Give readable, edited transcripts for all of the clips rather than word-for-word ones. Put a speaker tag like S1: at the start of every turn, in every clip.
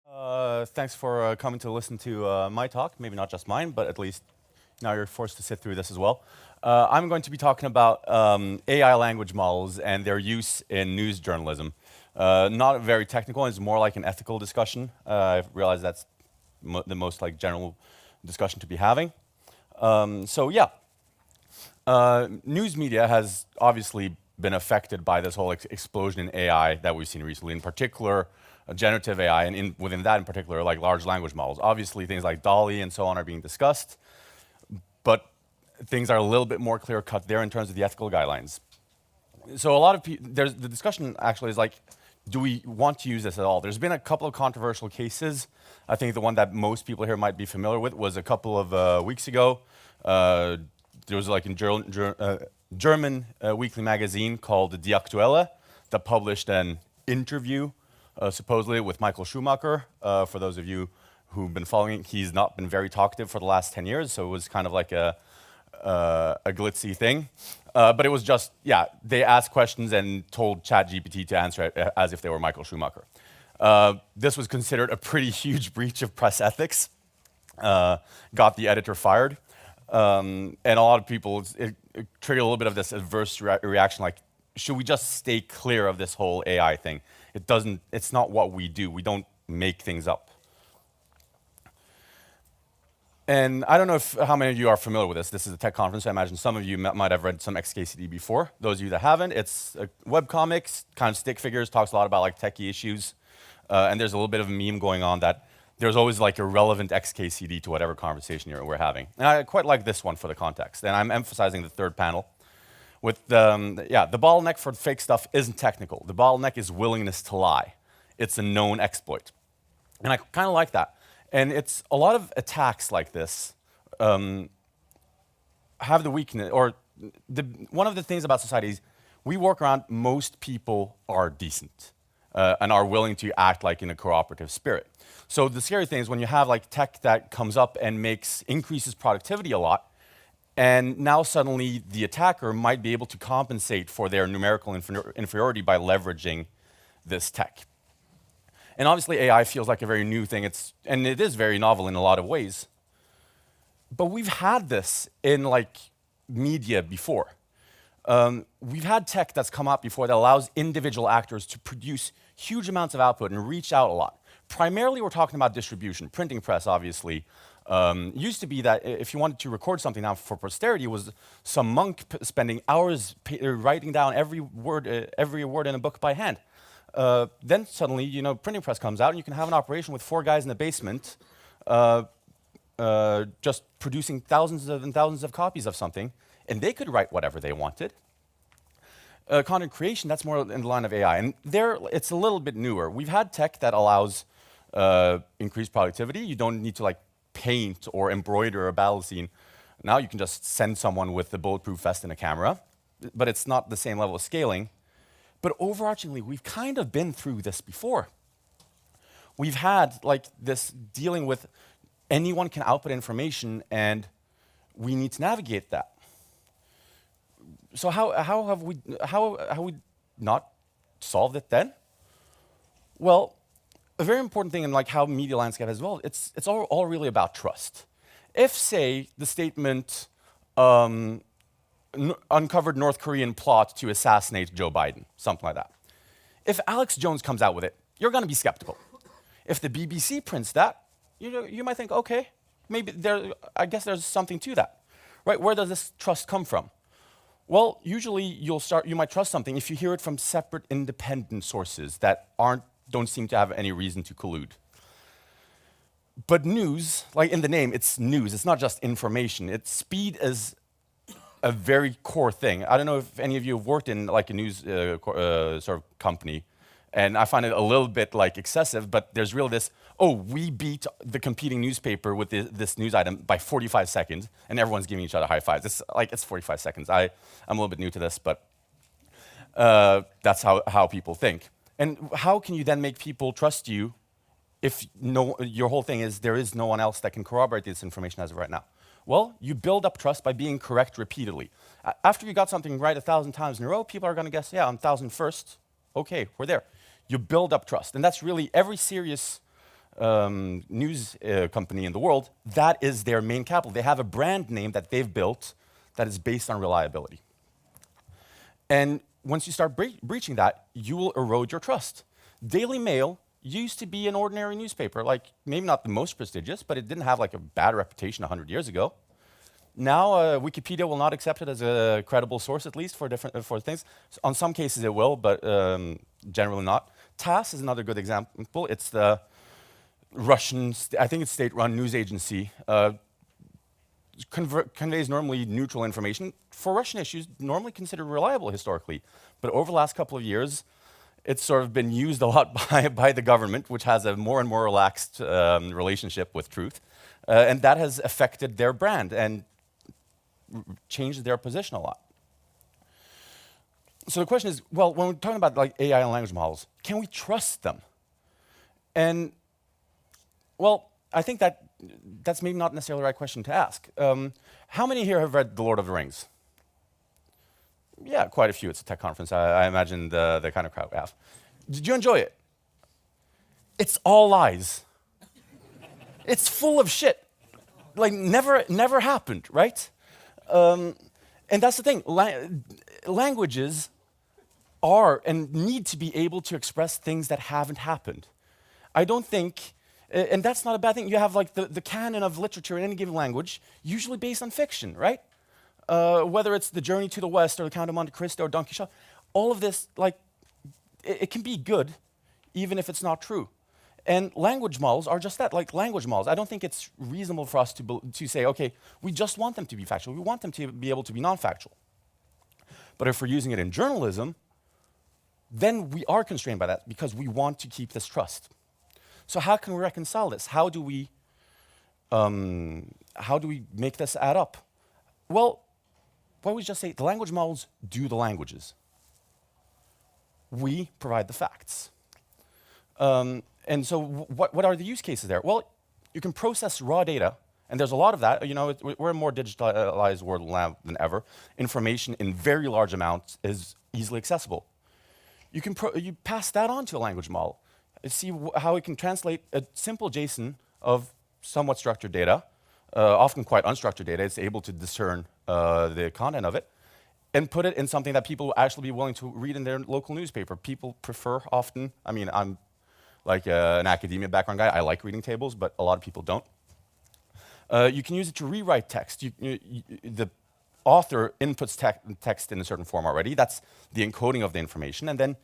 S1: Thanks for coming to listen to my talk. Maybe not just mine, but at least now you're forced to sit through this as well. I'm going to be talking about AI language models and their use in news journalism. Not very technical, it's more like an ethical discussion. I realize that's the most general discussion to be having. News media has obviously been affected by this whole explosion in AI that we've seen recently, in particular generative AI, and within that in particular, like large language models. Obviously, things like DALL-E and so on are being discussed, but things are a little bit more clear-cut there in terms of the ethical guidelines. So a lot of the discussion actually is like, do we want to use this at all? There's been a couple of controversial cases. I think the one that most people here might be familiar with was a couple of weeks ago. There was like a German weekly magazine called Die Aktuelle that published an interview supposedly with Michael Schumacher. For those of you who've been following, he's not been very talkative for the last 10 years, so it was kind of like a glitzy thing. But it was just, they asked questions and told ChatGPT to answer it as if they were Michael Schumacher. This was considered a pretty huge breach of press ethics, got the editor fired. And a lot of people, it triggered a little bit of this adverse reaction, like, should we just stay clear of this whole AI thing? It's not what we do. We don't make things up. And I don't know how many of you are familiar with this. This is a tech conference. I imagine some of you might have read some XKCD before. Those of you that haven't, it's a webcomics, kind of stick figures, talks a lot about like techie issues. And there's a little bit of a meme going on that there's always like a relevant XKCD to whatever conversation we're having. And I quite like this one for the context. And I'm emphasizing the third panel. With the bottleneck for fake stuff isn't technical. The bottleneck is willingness to lie. It's a known exploit. And I kind of like that. And it's a lot of attacks like this have the weakness, or one of the things about society is we work around most people are decent and are willing to act like in a cooperative spirit. So the scary thing is when you have like tech that comes up and increases productivity a lot, and now suddenly the attacker might be able to compensate for their numerical inferiority by leveraging this tech. And obviously AI feels like a very new thing, and it is very novel in a lot of ways. But we've had this in like media before. We've had tech that's come out before that allows individual actors to produce huge amounts of output and reach out a lot. Primarily we're talking about distribution. Printing press, obviously. Used to be that if you wanted to record something now for posterity, it was some monk spending hours writing down every word in a book by hand. Then suddenly, printing press comes out, and you can have an operation with 4 guys in the basement, just producing thousands and thousands of copies of something, and they could write whatever they wanted. Content creation, that's more in the line of AI, and there it's a little bit newer. We've had tech that allows increased productivity. You don't need to like paint or embroider a battle scene. Now you can just send someone with a bulletproof vest and a camera, but it's not the same level of scaling. But overarchingly, we've kind of been through this before. We've had like this dealing with anyone can output information, and we need to navigate that. So how have we not solved it then? Well, a very important thing in like how media landscape as well, it's all really about trust. If, say, the statement uncovered North Korean plot to assassinate Joe Biden, something like that. If Alex Jones comes out with it, you're going to be skeptical. If the BBC prints that, you might think, okay, maybe I guess there's something to that, right? Where does this trust come from? Well, usually you might trust something if you hear it from separate, independent sources that don't seem to have any reason to collude. But news, like in the name, it's news. It's not just information. Speed is a very core thing. I don't know if any of you have worked in like a news sort of company, and I find it a little bit like excessive, but there's really this, we beat the competing newspaper with this news item by 45 seconds, and everyone's giving each other high fives. It's 45 seconds. I'm a little bit new to this, but that's how people think. And how can you then make people trust you if your whole thing is there is no one else that can corroborate this information as of right now? Well, you build up trust by being correct repeatedly. After you got something right 1,000 times in a row, people are going to guess, yeah, on 1,001st, okay, we're there. You build up trust. And that's really every serious news company in the world, that is their main capital. They have a brand name that they've built that is based on reliability. And once you start breaching that, you will erode your trust. Daily Mail used to be an ordinary newspaper, like maybe not the most prestigious, but it didn't have like a bad reputation 100 years ago. Now, Wikipedia will not accept it as a credible source, at least for different for things. So on some cases it will, but generally not. TASS is another good example. It's the Russian, I think it's state-run news agency. Conveys normally neutral information for Russian issues, normally considered reliable historically. But over the last couple of years, it's sort of been used a lot by the government, which has a more and more relaxed relationship with truth. And that has affected their brand and changed their position a lot. So the question is, well, when we're talking about like AI and language models, can we trust them? And well, I think that's maybe not necessarily the right question to ask. How many here have read The Lord of the Rings? Yeah, quite a few. It's a tech conference. I imagine the kind of crowd we have. Did you enjoy it? It's all lies. It's full of shit. Like never happened, right? And that's the thing. Languages are and need to be able to express things that haven't happened. I don't think, and that's not a bad thing. You have like the canon of literature in any given language, usually based on fiction, right? Whether it's The Journey to the West or The Count of Monte Cristo or Don Quixote, all of this, like, it can be good, even if it's not true. And language models are just that, like language models. I don't think it's reasonable for us to say, okay, we just want them to be factual. We want them to be able to be non-factual. But if we're using it in journalism, then we are constrained by that because we want to keep this trust. So how can we reconcile this? How do we make this add up? Well, why don't we just say the language models do the languages? We provide the facts. And so what are the use cases there? Well, you can process raw data, and there's a lot of that. You know, we're a more digitalized world now than ever. Information in very large amounts is easily accessible. You pass that on to a language model and see how it can translate a simple JSON of somewhat structured data, often quite unstructured data. It's able to discern the content of it, and put it in something that people will actually be willing to read in their local newspaper. People prefer often, I mean, I'm like an academia background guy, I like reading tables, but a lot of people don't. You can use it to rewrite text. The author inputs text in a certain form already. That's the encoding of the information, and then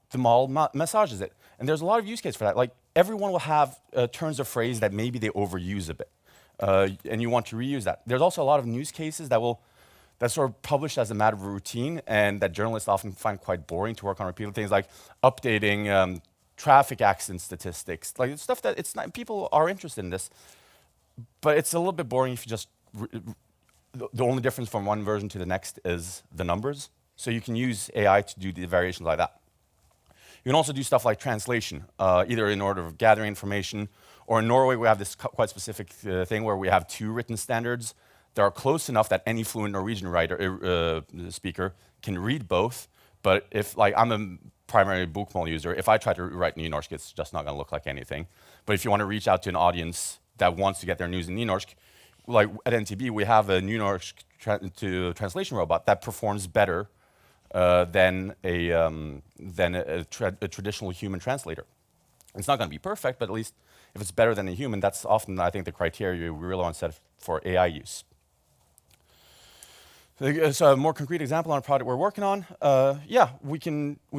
S1: the model massages it. And there's a lot of use case for that. Like everyone will have turns of phrase that maybe they overuse a bit, and you want to reuse that. There's also a lot of news cases that's sort of published as a matter of routine, and that journalists often find quite boring to work on repeated things like updating traffic accident statistics, like stuff that it's not, people are interested in this, but it's a little bit boring if you just, the only difference from one version to the next is the numbers. So you can use AI to do the variations like that. You can also do stuff like translation, either in order of gathering information, or in Norway we have this quite specific thing where we have two written standards that are close enough that any fluent Norwegian speaker can read both. But if, like, I'm a primary bokmål user, if I try to write nynorsk, it's just not going to look like anything. But if you want to reach out to an audience that wants to get their news in nynorsk, like at NTB, we have a nynorsk to translation robot that performs better than a traditional human translator. It's not going to be perfect, but at least if it's better than a human, that's often, I think, the criteria we really want to set for AI use. So a more concrete example on a product we're working on, yeah, we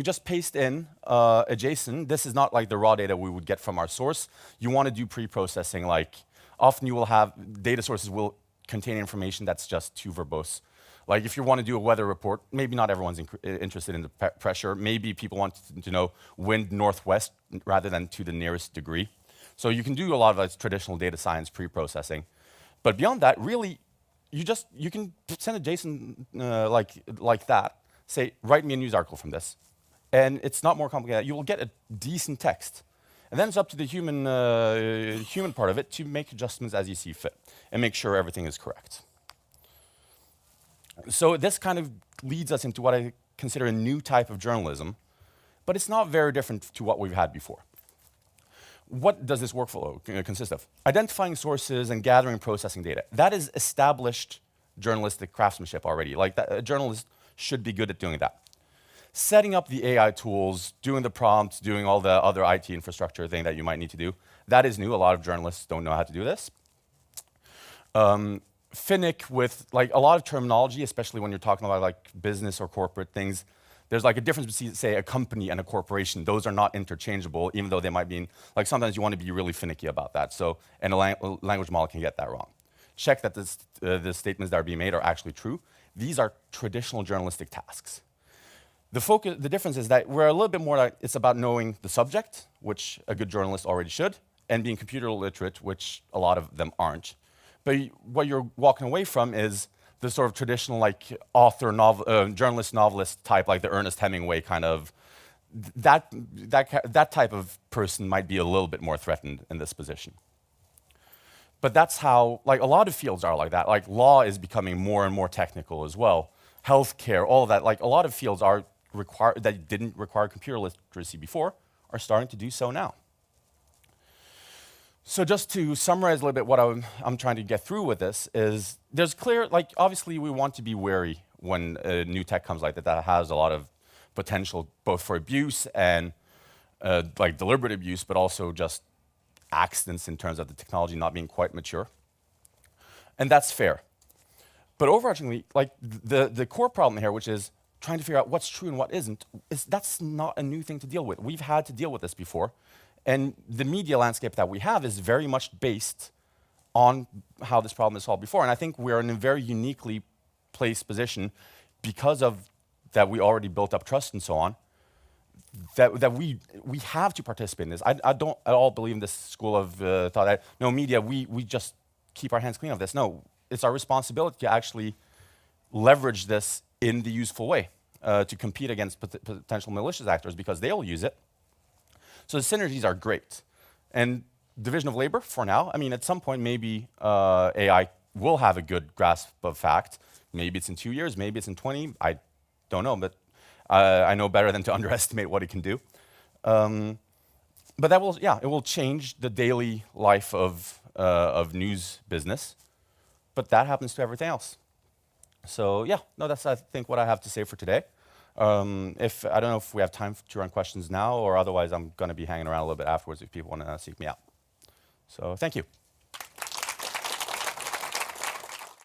S1: just paste in a JSON. This is not like the raw data we would get from our source. You want to do pre-processing, like often you will have, data sources will contain information that's just too verbose. Like if you want to do a weather report, maybe not everyone's interested in the pressure. Maybe people want to know wind northwest rather than to the nearest degree. So you can do a lot of like, traditional data science pre-processing. But beyond that, really, you can send a JSON like that, say, write me a news article from this. And it's not more complicated. You will get a decent text. And then it's up to the human part of it to make adjustments as you see fit and make sure everything is correct. So this kind of leads us into what I consider a new type of journalism, but it's not very different to what we've had before. What does this workflow consist of? Identifying sources and gathering and processing data. That is established journalistic craftsmanship already. Like that, a journalist should be good at doing that. Setting up the AI tools, doing the prompts, doing all the other IT infrastructure thing that you might need to do. That is new. A lot of journalists don't know how to do this. Finnick with like a lot of terminology, especially when you're talking about like business or corporate things. There's like a difference between, say, a company and a corporation. Those are not interchangeable, even though they might be, like sometimes you want to be really finicky about that. So, and a language model can get that wrong. Check that the statements that are being made are actually true. These are traditional journalistic tasks. The difference is that we're a little bit more like, it's about knowing the subject, which a good journalist already should, and being computer literate, which a lot of them aren't. But what you're walking away from is the sort of traditional like author, journalist, novelist type, like the Ernest Hemingway kind of, that type of person might be a little bit more threatened in this position. But that's how, like a lot of fields are like that. Like law is becoming more and more technical as well. Healthcare, all of that, like a lot of fields are that didn't require computer literacy before are starting to do so now. So just to summarize a little bit what I'm trying to get through with this is there's clear, like obviously we want to be wary when new tech comes like that has a lot of potential both for abuse and like deliberate abuse, but also just accidents in terms of the technology not being quite mature. And that's fair. But overarchingly, like the core problem here, which is trying to figure out what's true and what isn't, that's not a new thing to deal with. We've had to deal with this before. And the media landscape that we have is very much based on how this problem is solved before. And I think we're in a very uniquely placed position because of that we already built up trust and so on, that we have to participate in this. I don't at all believe in this school of thought that, no, media, we just keep our hands clean of this. No, it's our responsibility to actually leverage this in the useful way to compete against potential malicious actors because they'll use it. So the synergies are great. And division of labor, for now, I mean, at some point, maybe AI will have a good grasp of fact. Maybe it's in 2 years, maybe it's in 20, I don't know, but I know better than to underestimate what it can do. But that will, yeah, it will change the daily life of news business. But that happens to everything else. So yeah, no, that's I think what I have to say for today. I don't know if we have time to run questions now, or otherwise I'm going to be hanging around a little bit afterwards if people want to seek me out. So thank you.